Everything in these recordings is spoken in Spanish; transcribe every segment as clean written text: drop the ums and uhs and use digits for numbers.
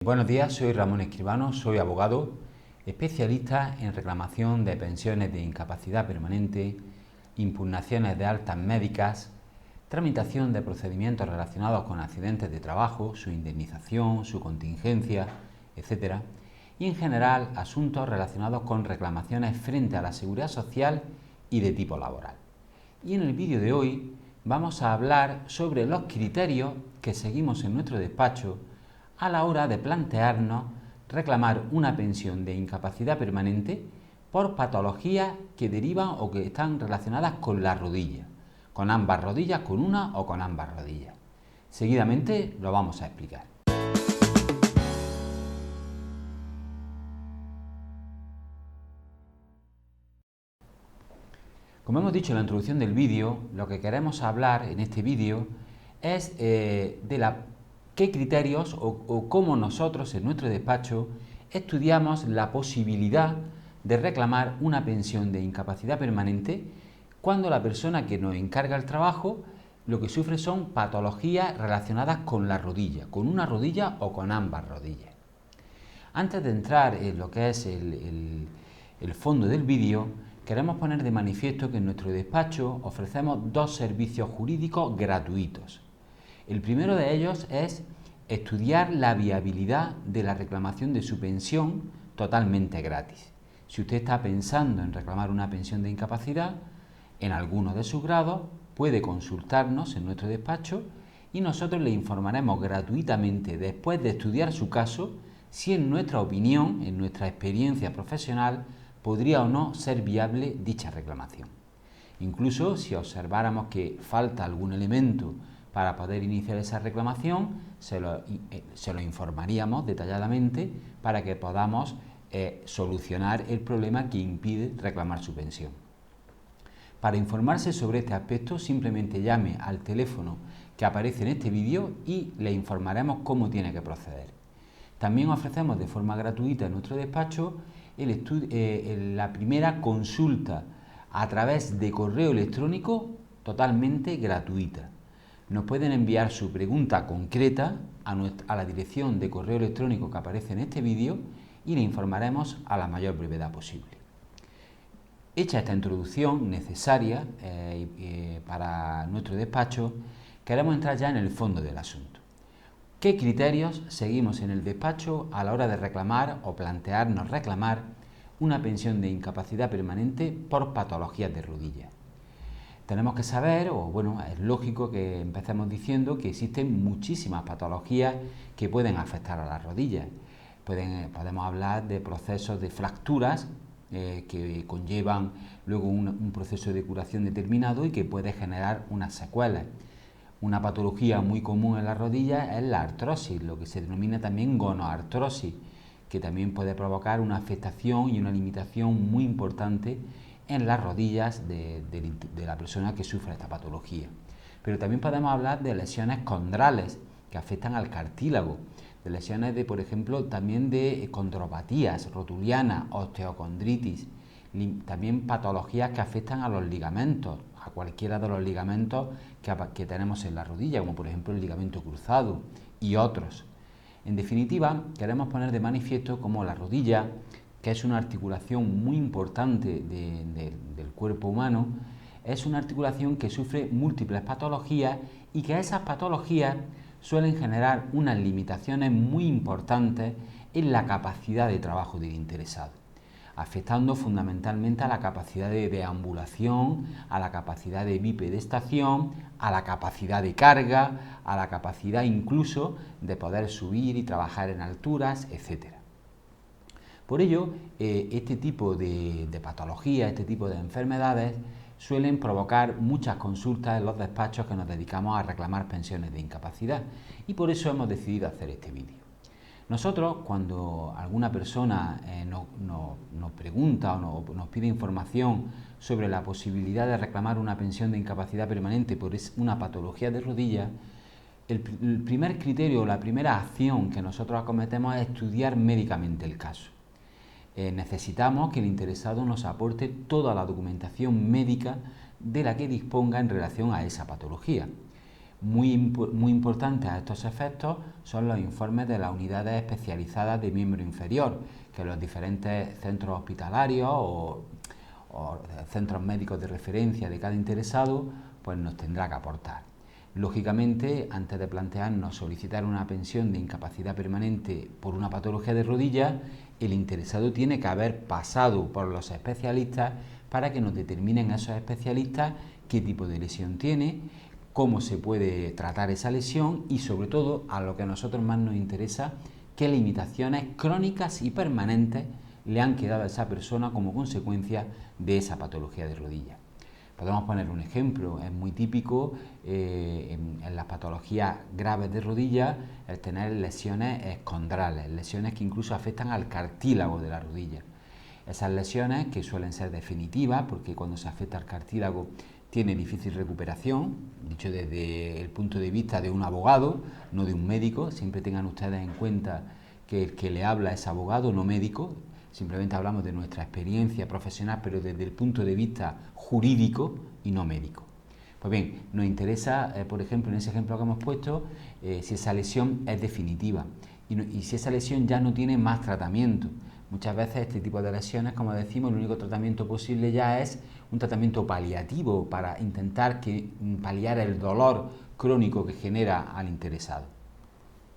Buenos días, soy Ramón Escribano, soy abogado, especialista en reclamación de pensiones de incapacidad permanente, impugnaciones de altas médicas, tramitación de procedimientos relacionados con accidentes de trabajo, su indemnización, su contingencia, etc. Y en general asuntos relacionados con reclamaciones frente a la seguridad social y de tipo laboral. Y en el vídeo de hoy vamos a hablar sobre los criterios que seguimos en nuestro despacho a la hora de plantearnos reclamar una pensión de incapacidad permanente por patologías que derivan o que están relacionadas con la rodilla, con ambas rodillas, con una o con ambas rodillas. Seguidamente lo vamos a explicar. Como hemos dicho en la introducción del vídeo, lo que queremos hablar en este vídeo es de qué criterios o cómo nosotros en nuestro despacho estudiamos la posibilidad de reclamar una pensión de incapacidad permanente cuando la persona que nos encarga el trabajo lo que sufre son patologías relacionadas con la rodilla, con una rodilla o con ambas rodillas. Antes de entrar en lo que es el fondo del vídeo, queremos poner de manifiesto que en nuestro despacho ofrecemos dos servicios jurídicos gratuitos. El primero de ellos es estudiar la viabilidad de la reclamación de su pensión totalmente gratis. Si usted está pensando en reclamar una pensión de incapacidad, en alguno de sus grados, puede consultarnos en nuestro despacho y nosotros le informaremos gratuitamente, después de estudiar su caso, si en nuestra opinión, en nuestra experiencia profesional, podría o no ser viable dicha reclamación. Incluso si observáramos que falta algún elemento para poder iniciar esa reclamación, se lo informaríamos detalladamente para que podamos solucionar el problema que impide reclamar su pensión. Para informarse sobre este aspecto, simplemente llame al teléfono que aparece en este vídeo y le informaremos cómo tiene que proceder. También ofrecemos de forma gratuita en nuestro despacho la primera consulta a través de correo electrónico totalmente gratuita. Nos pueden enviar su pregunta concreta a la dirección de correo electrónico que aparece en este vídeo y le informaremos a la mayor brevedad posible. Hecha esta introducción necesaria para nuestro despacho, queremos entrar ya en el fondo del asunto. ¿Qué criterios seguimos en el despacho a la hora de reclamar o plantearnos reclamar una pensión de incapacidad permanente por patologías de rodilla? Tenemos que saber, es lógico que empecemos diciendo que existen muchísimas patologías que pueden afectar a las rodillas. Podemos hablar de procesos de fracturas que conllevan luego un proceso de curación determinado y que puede generar unas secuelas. Una patología muy común en las rodillas es la artrosis, lo que se denomina también gonoartrosis, que también puede provocar una afectación y una limitación muy importante en las rodillas de la persona que sufre esta patología. Pero también podemos hablar de lesiones condrales que afectan al cartílago, de lesiones por ejemplo, también de condropatías rotulianas, osteocondritis, también patologías que afectan a los ligamentos, a cualquiera de los ligamentos que tenemos en la rodilla, como por ejemplo el ligamento cruzado y otros. En definitiva, queremos poner de manifiesto cómo la rodilla, que es una articulación muy importante del cuerpo humano, es una articulación que sufre múltiples patologías y que esas patologías suelen generar unas limitaciones muy importantes en la capacidad de trabajo del interesado, afectando fundamentalmente a la capacidad de deambulación, a la capacidad de bipedestación, a la capacidad de carga, a la capacidad incluso de poder subir y trabajar en alturas, etc. Por ello, este tipo de patologías, este tipo de enfermedades suelen provocar muchas consultas en los despachos que nos dedicamos a reclamar pensiones de incapacidad y por eso hemos decidido hacer este vídeo. Nosotros, cuando alguna persona nos pregunta o nos pide información sobre la posibilidad de reclamar una pensión de incapacidad permanente por una patología de rodilla, el primer criterio o la primera acción que nosotros acometemos es estudiar médicamente el caso. Necesitamos que el interesado nos aporte toda la documentación médica de la que disponga en relación a esa patología. Muy importantes a estos efectos son los informes de las unidades especializadas de miembro inferior, que los diferentes centros hospitalarios o centros médicos de referencia de cada interesado pues nos tendrá que aportar. Lógicamente, antes de plantearnos solicitar una pensión de incapacidad permanente por una patología de rodilla, el interesado tiene que haber pasado por los especialistas para que nos determinen esos especialistas qué tipo de lesión tiene, cómo se puede tratar esa lesión y, sobre todo, a lo que a nosotros más nos interesa, qué limitaciones crónicas y permanentes le han quedado a esa persona como consecuencia de esa patología de rodilla. Podemos poner un ejemplo, es muy típico en las patologías graves de rodilla el tener lesiones escondrales, lesiones que incluso afectan al cartílago de la rodilla. Esas lesiones, que suelen ser definitivas, porque cuando se afecta al cartílago tiene difícil recuperación, dicho desde el punto de vista de un abogado, no de un médico. Siempre tengan ustedes en cuenta que el que le habla es abogado, no médico. Simplemente hablamos de nuestra experiencia profesional, pero desde el punto de vista jurídico y no médico. Pues bien, nos interesa, por ejemplo, en ese ejemplo que hemos puesto, si esa lesión es definitiva y si esa lesión ya no tiene más tratamiento. Muchas veces este tipo de lesiones, como decimos, el único tratamiento posible ya es un tratamiento paliativo para intentar paliar el dolor crónico que genera al interesado.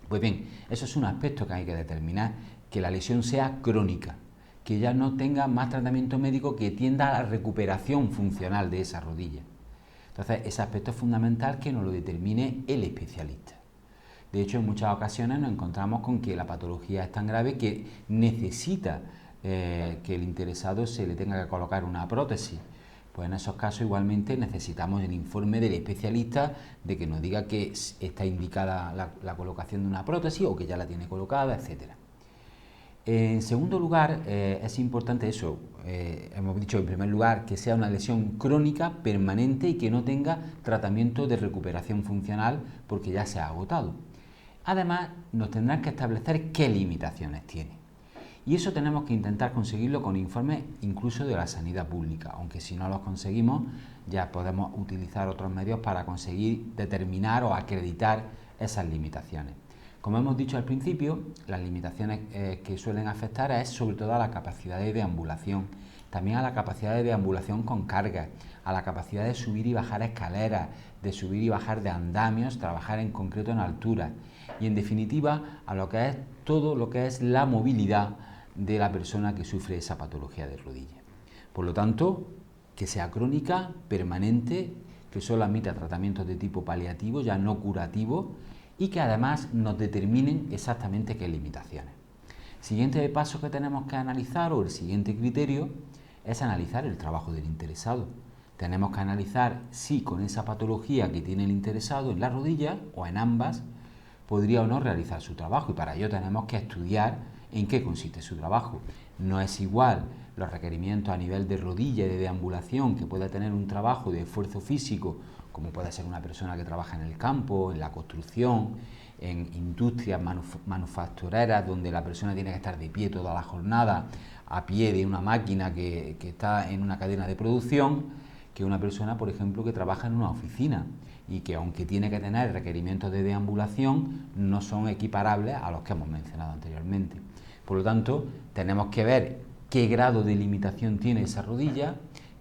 Pues bien, eso es un aspecto que hay que determinar, que la lesión sea crónica, que ya no tenga más tratamiento médico que tienda a la recuperación funcional de esa rodilla. Entonces, ese aspecto es fundamental que nos lo determine el especialista. De hecho, en muchas ocasiones nos encontramos con que la patología es tan grave que necesita que el interesado se le tenga que colocar una prótesis. Pues en esos casos igualmente necesitamos el informe del especialista de que nos diga que está indicada la colocación de una prótesis o que ya la tiene colocada, etcétera. En segundo lugar, es importante eso, hemos dicho en primer lugar que sea una lesión crónica, permanente y que no tenga tratamiento de recuperación funcional porque ya se ha agotado. Además, nos tendrán que establecer qué limitaciones tiene. Y eso tenemos que intentar conseguirlo con informes incluso de la sanidad pública, aunque si no los conseguimos ya podemos utilizar otros medios para conseguir determinar o acreditar esas limitaciones. Como hemos dicho al principio, las limitaciones que suelen afectar es sobre todo a la capacidad de deambulación, también a la capacidad de deambulación con cargas, a la capacidad de subir y bajar escaleras, de subir y bajar de andamios, trabajar en concreto en altura y en definitiva a lo que es todo lo que es la movilidad de la persona que sufre esa patología de rodilla. Por lo tanto, que sea crónica, permanente, que solo admita tratamientos de tipo paliativo, ya no curativo, y que además nos determinen exactamente qué limitaciones. Siguiente paso que tenemos que analizar, o el siguiente criterio, es analizar el trabajo del interesado. Tenemos que analizar si con esa patología que tiene el interesado en la rodilla o en ambas podría o no realizar su trabajo, y para ello tenemos que estudiar en qué consiste su trabajo. No es igual los requerimientos a nivel de rodilla y de deambulación que pueda tener un trabajo de esfuerzo físico, como puede ser una persona que trabaja en el campo, en la construcción, en industrias manufactureras, donde la persona tiene que estar de pie toda la jornada, a pie de una máquina que está en una cadena de producción, que una persona, por ejemplo, que trabaja en una oficina y que, aunque tiene que tener requerimientos de deambulación, no son equiparables a los que hemos mencionado anteriormente. Por lo tanto, tenemos que ver qué grado de limitación tiene esa rodilla,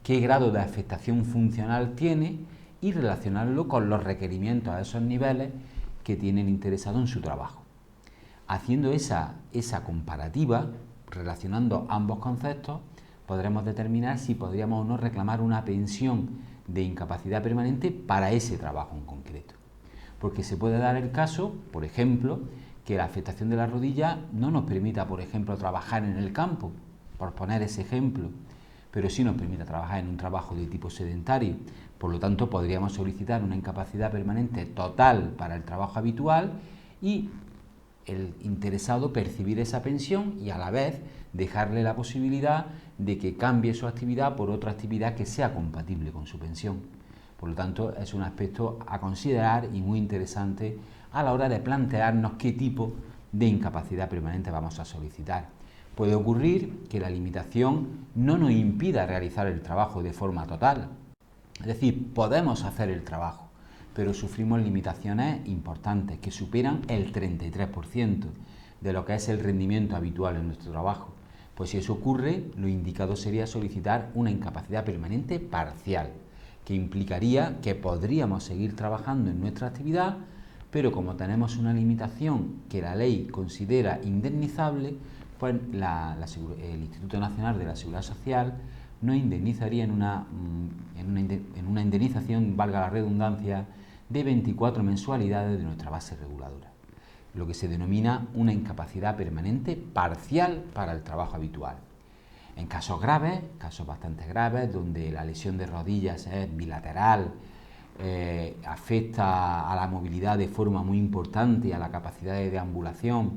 qué grado de afectación funcional tiene y relacionarlo con los requerimientos a esos niveles que tiene el interesado en su trabajo. Haciendo esa comparativa, relacionando ambos conceptos, podremos determinar si podríamos o no reclamar una pensión de incapacidad permanente para ese trabajo en concreto. Porque se puede dar el caso, por ejemplo, que la afectación de la rodilla no nos permita, por ejemplo, trabajar en el campo, por poner ese ejemplo, pero sí nos permite trabajar en un trabajo de tipo sedentario. Por lo tanto, podríamos solicitar una incapacidad permanente total para el trabajo habitual y el interesado percibir esa pensión y a la vez dejarle la posibilidad de que cambie su actividad por otra actividad que sea compatible con su pensión. Por lo tanto, es un aspecto a considerar y muy interesante a la hora de plantearnos qué tipo de incapacidad permanente vamos a solicitar. Puede ocurrir que la limitación no nos impida realizar el trabajo de forma total. Es decir, podemos hacer el trabajo, pero sufrimos limitaciones importantes que superan el 33% de lo que es el rendimiento habitual en nuestro trabajo. Pues si eso ocurre, lo indicado sería solicitar una incapacidad permanente parcial, que implicaría que podríamos seguir trabajando en nuestra actividad, pero como tenemos una limitación que la ley considera indemnizable, pues el Instituto Nacional de la Seguridad Social nos indemnizaría en una indemnización, valga la redundancia, de 24 mensualidades de nuestra base reguladora, lo que se denomina una incapacidad permanente parcial para el trabajo habitual. En casos graves, casos bastante graves, donde la lesión de rodillas es bilateral, afecta a la movilidad de forma muy importante y a la capacidad de deambulación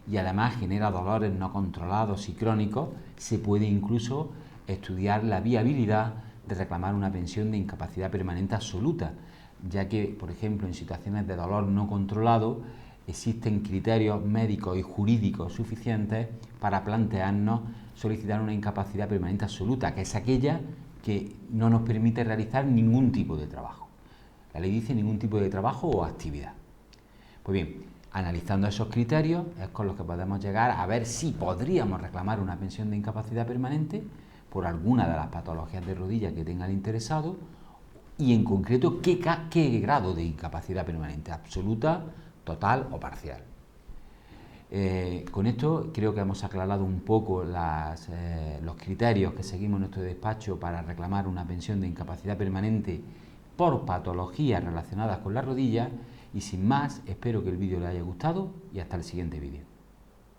y además genera dolores no controlados y crónicos, se puede incluso estudiar la viabilidad de reclamar una pensión de incapacidad permanente absoluta, ya que, por ejemplo, en situaciones de dolor no controlado existen criterios médicos y jurídicos suficientes para plantearnos solicitar una incapacidad permanente absoluta, que es aquella que no nos permite realizar ningún tipo de trabajo. La ley dice ningún tipo de trabajo o actividad. Pues bien, analizando esos criterios es con los que podemos llegar a ver si podríamos reclamar una pensión de incapacidad permanente por alguna de las patologías de rodilla que tenga el interesado y en concreto qué grado de incapacidad permanente, absoluta, total o parcial. Con esto creo que hemos aclarado un poco los criterios que seguimos en nuestro despacho para reclamar una pensión de incapacidad permanente por patologías relacionadas con la rodilla y sin más, espero que el vídeo les haya gustado y hasta el siguiente vídeo.